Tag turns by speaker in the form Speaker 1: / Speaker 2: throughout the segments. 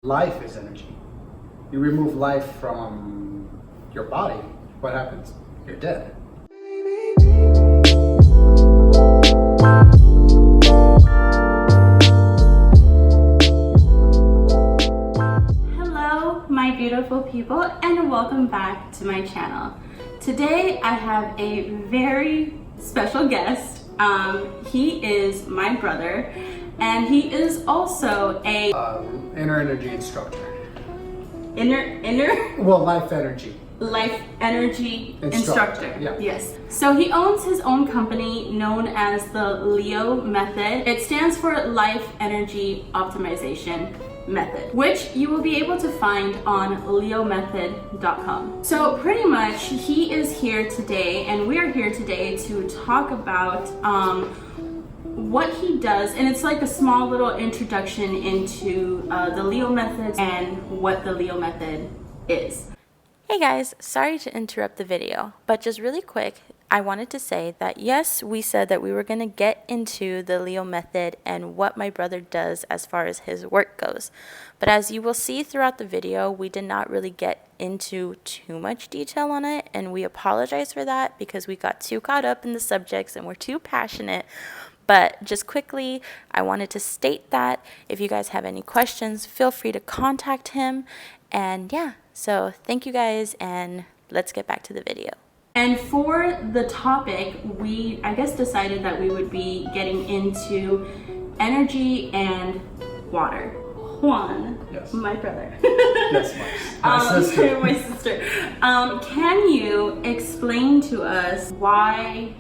Speaker 1: Life is energy. You remove life from your body, what happens? You're dead.
Speaker 2: Hello, my beautiful people, and welcome back to my channel. Today I have a very special guest. He is my brother, and he is also a
Speaker 1: Inner energy instructor.
Speaker 2: Life energy instructor.
Speaker 1: Yeah.
Speaker 2: Yes. So he owns his own company known as the Leo Method. It stands for Life Energy Optimization Method, which you will be able to find on leomethod.com. So pretty much he is here today, and we are here today to talk about what he does, and it's like a small little introduction into the Leo Method and what the Leo Method is.
Speaker 3: Hey guys, sorry to interrupt the video, but just really quick, I wanted to say that yes, we said that we were going to get into the Leo Method and what my brother does as far as his work goes. But as you will see throughout the video, we did not really get into too much detail on it, and we apologize for that because we got too caught up in the subjects and we're too passionate. But just quickly, I wanted to state that if you guys have any questions, feel free to contact him. And yeah, so thank you guys, and let's get back to the video.
Speaker 2: And for the topic, we, I guess, decided that we would be getting into energy and water. Juan,
Speaker 1: Yes.
Speaker 2: my brother.
Speaker 1: Yes, my sister.
Speaker 2: My sister. Can you explain to us why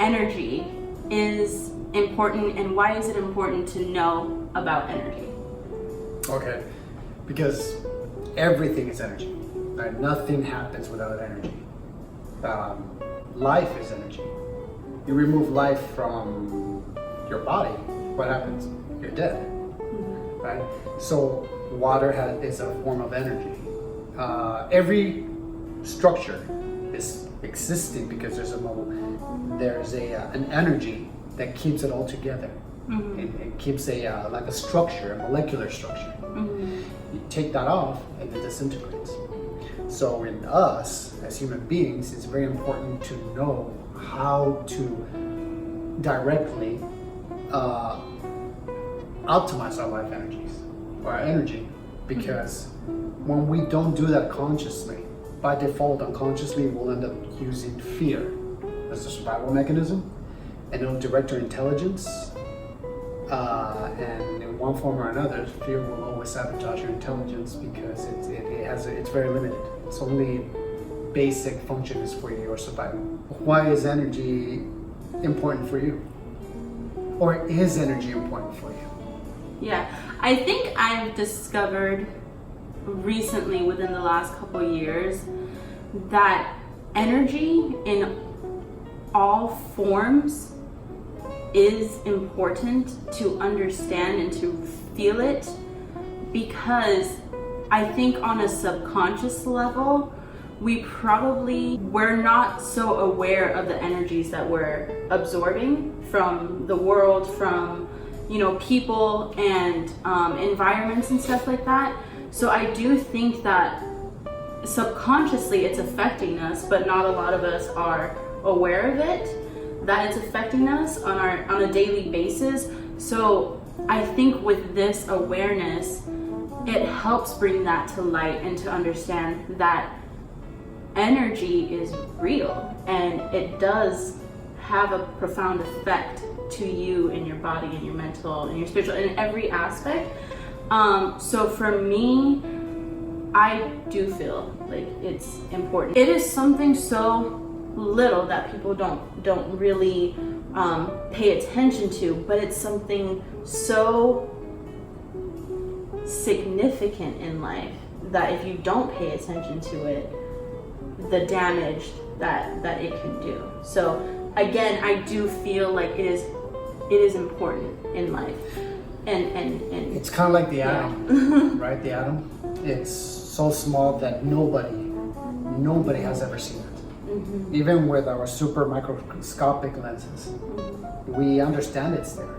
Speaker 2: energy is important, and why is it important to know about energy?
Speaker 1: Okay, because everything is energy. Right? Nothing happens without energy. Life is energy. You remove life from your body, what happens? You're dead.
Speaker 2: Mm-hmm.
Speaker 1: Right? So water is a form of energy. Every structure is existing because there's an energy that keeps it all together.
Speaker 2: Mm-hmm.
Speaker 1: It keeps like a structure, a molecular structure.
Speaker 2: Mm-hmm.
Speaker 1: You take that off and it disintegrates. So in us as human beings, it's very important to know how to directly optimize our life energies, or our energy, because when we don't do that consciously, by default, unconsciously, we'll end up using fear as a survival mechanism, and it'll direct our intelligence. And in one form or another, fear will always sabotage your intelligence because it's very limited. Its only basic function is for your survival. Why is energy important for you? Or is energy important for you?
Speaker 2: Yeah, I think I've discovered recently, within the last couple of years, that energy in all forms is important to understand and to feel it, because I think on a subconscious level, we're not so aware of the energies that we're absorbing from the world, from people and environments and stuff like that. So I do think that subconsciously it's affecting us, but not a lot of us are aware of it, that it's affecting us on a daily basis. So I think with this awareness, it helps bring that to light and to understand that energy is real, and it does have a profound effect to you in your body and your mental and your spiritual, in every aspect. So for me, I do feel like it's important. It is something so little that people don't really pay attention to, but it's something so significant in life that if you don't pay attention to it, the damage that it can do. So again, I do feel like it is important in life, and
Speaker 1: it's kind of like the atom, right? The atom, it's so small that nobody has ever seen it. Mm-hmm. Even with our super microscopic lenses, we understand it's there.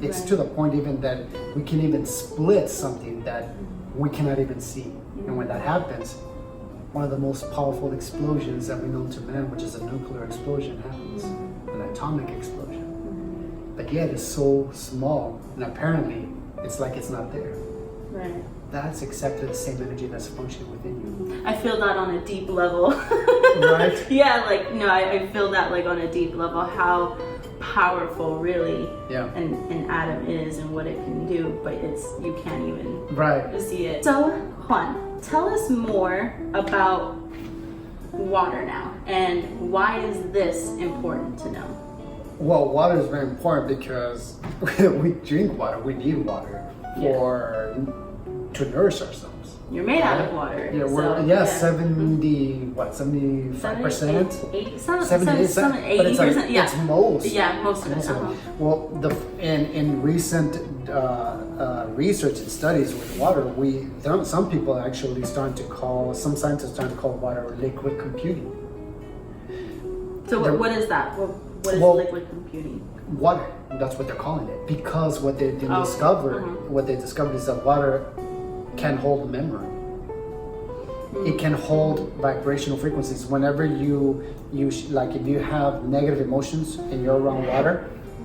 Speaker 1: It's to the point even that we can even split something that we cannot even see. And when that happens, one of the most powerful explosions that we know to man, which is a nuclear explosion, happens, an atomic explosion. But yet it's so small, and apparently it's like it's not there.
Speaker 2: Right.
Speaker 1: That's exactly the same energy that's functioning within you.
Speaker 2: I feel that on a deep level.
Speaker 1: Right?
Speaker 2: Yeah, like, no, I feel that like on a deep level, how powerful really an atom is and what it can do, but you can't even see it. So, Juan, tell us more about water now, and why is this important to know?
Speaker 1: Well, water is very important because we drink water, we need water to nourish ourselves.
Speaker 2: You're made out of water.
Speaker 1: Yeah,
Speaker 2: so,
Speaker 1: 75%?
Speaker 2: 80%? Yeah.
Speaker 1: It's most.
Speaker 2: Yeah, most of it.
Speaker 1: Well, in recent research and studies with water, some people are actually some scientists are starting to call water liquid computing.
Speaker 2: So what is that? What is liquid computing?
Speaker 1: Water, that's what they're calling it, because what they discovered is that water can hold memory. It can hold vibrational frequencies. Whenever you like, if you have negative emotions and you're around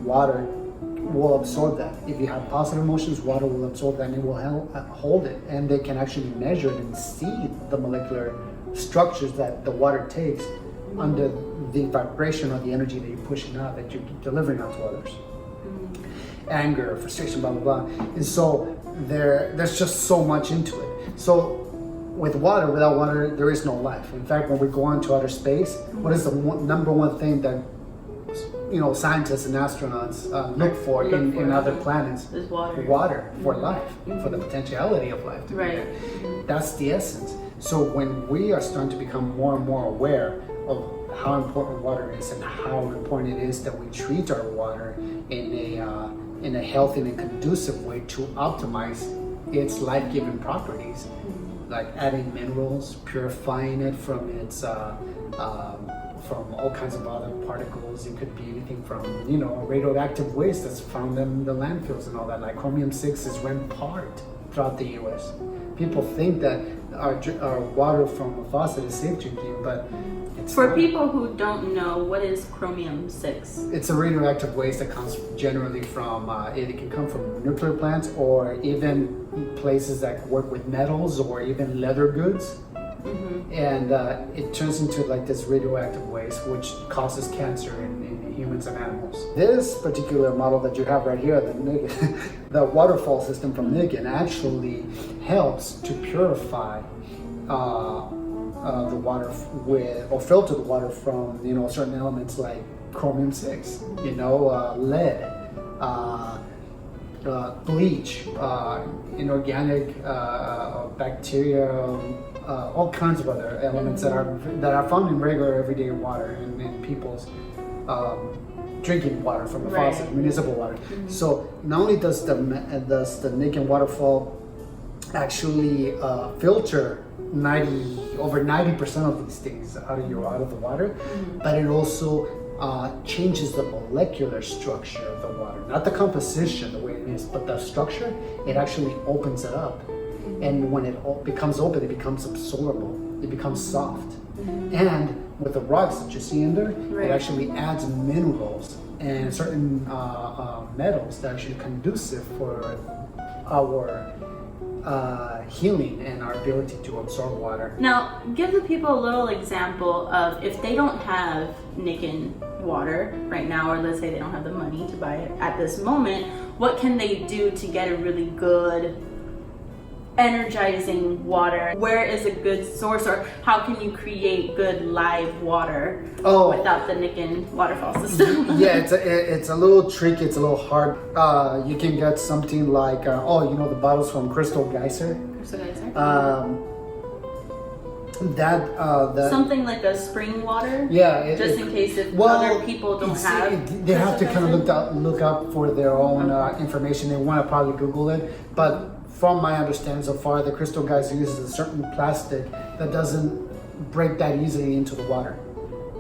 Speaker 1: water will absorb that. If you have positive emotions, water will absorb that and it will hold it. And they can actually measure it and see the molecular structures that the water takes under the vibration or the energy that you're pushing out, that you're delivering out to others. Anger, frustration, blah, blah, blah. And so there's just so much into it. So without water, there is no life. In fact, when we go into outer space, what is the number one thing that scientists and astronauts look for in other planets?
Speaker 2: Is water.
Speaker 1: Water for life, for the potentiality of life to be there. That's the essence. So when we are starting to become more and more aware of how important water is and how important it is that we treat our water in a healthy and conducive way to optimize its life-giving properties, like adding minerals, purifying it from its from all kinds of other particles. It could be anything from radioactive waste that's found in the landfills and all that. Like chromium-6 is rampant throughout the U.S. People think that our water from a faucet is safe drinking, but
Speaker 2: for people who don't know, what is chromium-6?
Speaker 1: It's a radioactive waste that comes generally from, it can come from nuclear plants or even places that work with metals or even leather goods. And it turns into like this radioactive waste, which causes cancer in humans and animals. This particular model that you have right here, the Nikken, the Waterfall system from Nikken, actually helps to purify the water or filter the water from certain elements like chromium-6, lead, bleach, inorganic bacteria, all kinds of other elements that are found in regular everyday water in people's drinking water from a faucet, municipal water. So not only does the Nikken Waterfall actually filter over 90% of these things out of the water, but it also changes the molecular structure of the water, not the composition the way it is, but the structure. It actually opens it up, and when it becomes open, it becomes absorbable, it becomes soft. And with the rocks that you see in there, it actually adds minerals and certain metals that are actually conducive for our healing and our ability to absorb water.
Speaker 2: Now, give the people a little example of if they don't have Nikken water right now, or let's say they don't have the money to buy it at this moment, what can they do to get a really good energizing water? Where is a good source, or how can you create good live water without the Nikken waterfall system?
Speaker 1: Yeah, it's a little tricky, it's a little hard. You can get something like the bottles from Crystal Geyser.
Speaker 2: Something like a spring water.
Speaker 1: Yeah,
Speaker 2: in case if other people don't have.
Speaker 1: They have to kind of look up for their own information. They want to probably Google it, but from my understanding so far, the Crystal Geyser uses a certain plastic that doesn't break that easily into the water,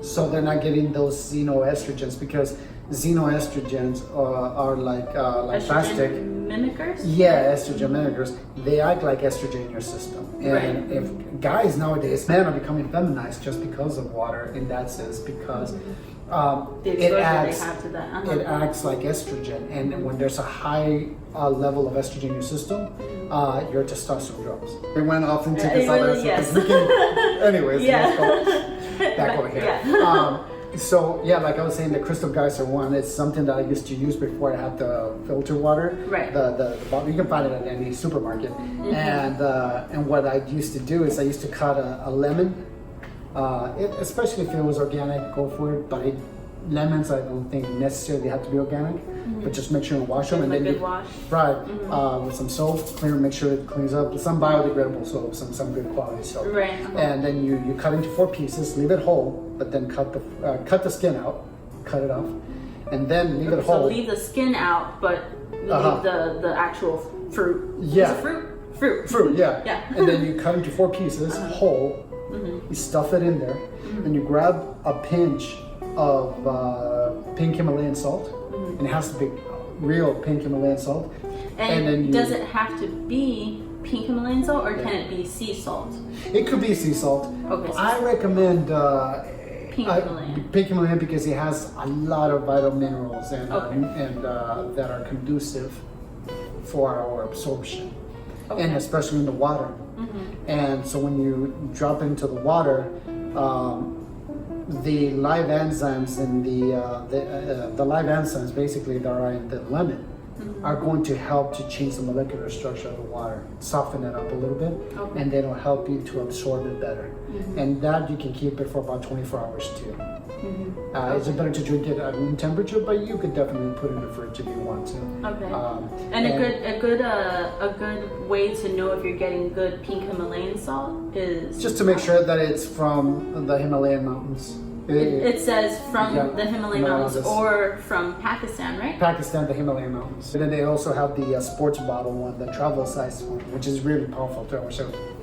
Speaker 1: so they're not getting those estrogens, because xenoestrogens are like plastic.
Speaker 2: Mimickers?
Speaker 1: Yeah, estrogen mimickers. They act like estrogen in your system. And if guys nowadays, men are becoming feminized just because of water in that sense, because it acts like estrogen. And when there's a high level of estrogen in your system, your testosterone drops. We went off into this other anyways, back over here.
Speaker 2: Yeah.
Speaker 1: So yeah, like I was saying, the crystal geyser one is something that I used to use before I had the filter water.
Speaker 2: Right.
Speaker 1: The bottle, you can find it at any supermarket. And what I used to do is I used to cut a lemon. Especially if it was organic, go for it. But lemons, I don't think necessarily have to be organic. But just make sure you wash them, and then you
Speaker 2: wash.
Speaker 1: Right, with some soap, clear, make sure it cleans up. Some biodegradable soap, some good quality soap.
Speaker 2: Right.
Speaker 1: And then you cut into 4 pieces, leave it whole, but then cut the skin out, cut it off, and then leave it whole.
Speaker 2: So leave the skin out, but leave the actual fruit.
Speaker 1: Yeah.
Speaker 2: Is it
Speaker 1: Fruit, yeah.
Speaker 2: Yeah.
Speaker 1: And then you cut into 4 pieces, whole. You stuff it in there, and you grab a pinch of pink Himalayan salt, and it has to be real pink Himalayan salt.
Speaker 2: And
Speaker 1: then
Speaker 2: does it have to be pink Himalayan salt, or can it be sea salt?
Speaker 1: It could be sea salt.
Speaker 2: Okay.
Speaker 1: I recommend
Speaker 2: Pink Himalayan.
Speaker 1: Pink Himalayan because it has a lot of vital minerals and
Speaker 2: Okay.
Speaker 1: that are conducive for our absorption,
Speaker 2: Okay.
Speaker 1: and especially in the water. And so when you drop into the water, the live enzymes in the live enzymes basically that are in the lemon are going to help to change the molecular structure of the water, soften it up a little bit, and then it'll help you to absorb it better. And that you can keep it for about 24 hours too. It's better to drink it at room temperature, but you could definitely put it in the fridge if you want to.
Speaker 2: Okay. And a good way to know if you're getting good pink Himalayan salt is
Speaker 1: just to make sure that it's from the Himalayan mountains.
Speaker 2: It says from the Himalayan mountains
Speaker 1: mountains.
Speaker 2: or from Pakistan, right?
Speaker 1: Pakistan, the Himalayan mountains. And then they also have the sports bottle one, the travel size one, which is really powerful too.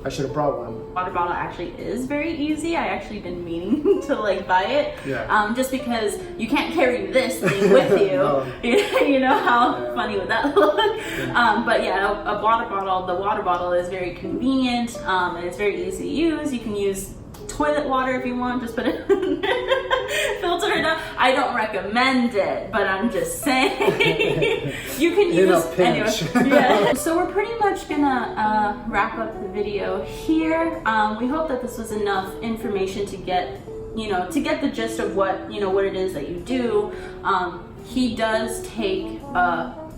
Speaker 1: I should have brought one.
Speaker 2: Water bottle actually is very easy. I actually been meaning to buy it.
Speaker 1: Yeah.
Speaker 2: Just because you can't carry this thing with you.
Speaker 1: No.
Speaker 2: You know how funny would that look? But yeah, a water bottle. The water bottle is very convenient. And it's very easy to use. You can use toilet water if you want, just put it in there, filter it out. I don't recommend it, but I'm just saying you can use anyway. Yeah. So we're pretty much gonna wrap up the video here. We hope that this was enough information to get the gist of what it is that you do. He does take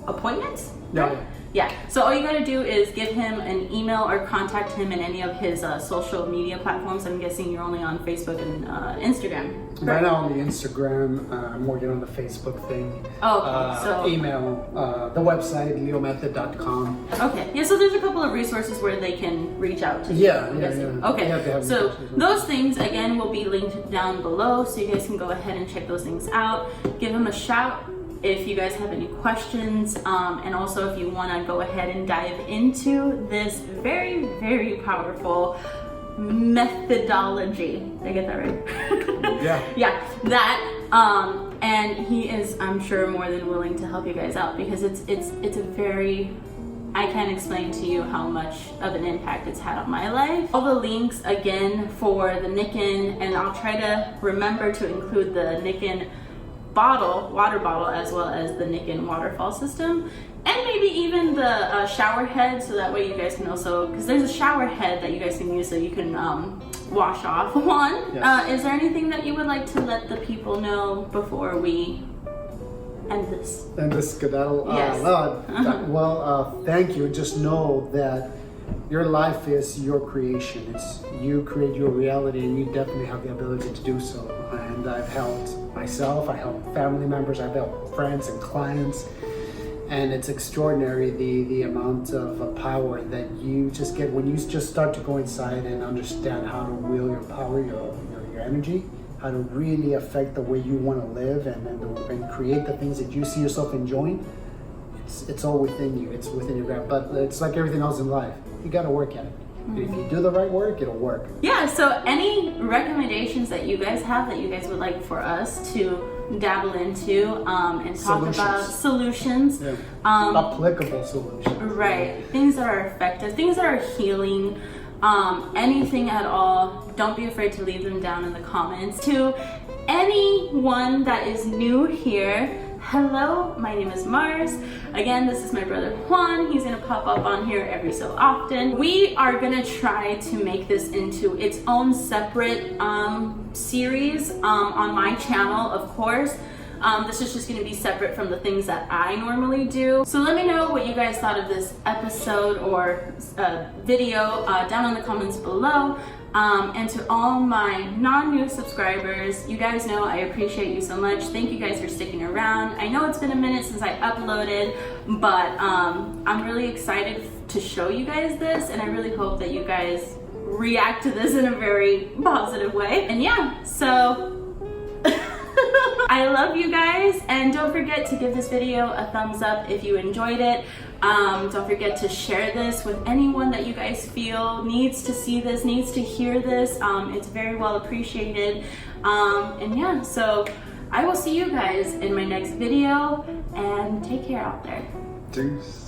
Speaker 2: appointments.
Speaker 1: Yeah.
Speaker 2: Yeah, so all you gotta do is give him an email or contact him in any of his social media platforms. I'm guessing you're only on Facebook and Instagram. Correct?
Speaker 1: Right now on the Instagram, I'm working on the Facebook thing.
Speaker 2: Oh, okay. So
Speaker 1: email, the website, leomethod.com.
Speaker 2: Okay, yeah, so there's a couple of resources where they can reach out to you.
Speaker 1: Yeah.
Speaker 2: Okay, so those things, again, will be linked down below, so you guys can go ahead and check those things out. Give him a shout if you guys have any questions, and also if you want to go ahead and dive into this very, very powerful methodology. Did I get that right?
Speaker 1: Yeah.
Speaker 2: That and he is, I'm sure, more than willing to help you guys out, because it's a very, I can't explain to you how much of an impact it's had on my life. All the links again for the Nikken, and I'll try to remember to include the Nikken water bottle, as well as the Nikken waterfall system, and maybe even the shower head, so that way you guys can also, because there's a shower head that you guys can use so you can wash off one.
Speaker 1: Yes.
Speaker 2: Is there anything that you would like to let the people know before we end this?
Speaker 1: And this skedaddle.
Speaker 2: Yes.
Speaker 1: Well, thank you. Just know that your life is your creation. It's you create your reality, and you definitely have the ability to do so. And I've helped myself, I help family members, I've helped friends and clients, and it's extraordinary the amount of power that you just get when you just start to go inside and understand how to wield your power, your energy, how to really affect the way you want to live and create the things that you see yourself enjoying. It's all within you. It's within your grasp. But it's like everything else in life. You got to work at it. If you do the right work, it'll work.
Speaker 2: Yeah, so any recommendations that you guys have that you guys would like for us to dabble into and talk about solutions.
Speaker 1: Yeah. Applicable solutions.
Speaker 2: Right. Things that are effective, things that are healing, anything at all. Don't be afraid to leave them down in the comments. To anyone that is new here, hello, my name is Mars. Again, this is my brother Juan. He's gonna pop up on here every so often. We are gonna try to make this into its own separate series on my channel, of course. This is just gonna be separate from the things that I normally do. So let me know what you guys thought of this episode or video down in the comments below. And to all my non-new subscribers, you guys know I appreciate you so much. Thank you guys for sticking around. I know it's been a minute since I uploaded, but I'm really excited to show you guys this, and I really hope that you guys react to this in a very positive way. And yeah, so I love you guys, and don't forget to give this video a thumbs up if you enjoyed it. Don't forget to share this with anyone that you guys feel needs to see this, needs to hear this. It's very well appreciated. And yeah, so I will see you guys in my next video, and take care out there.
Speaker 1: Deuce.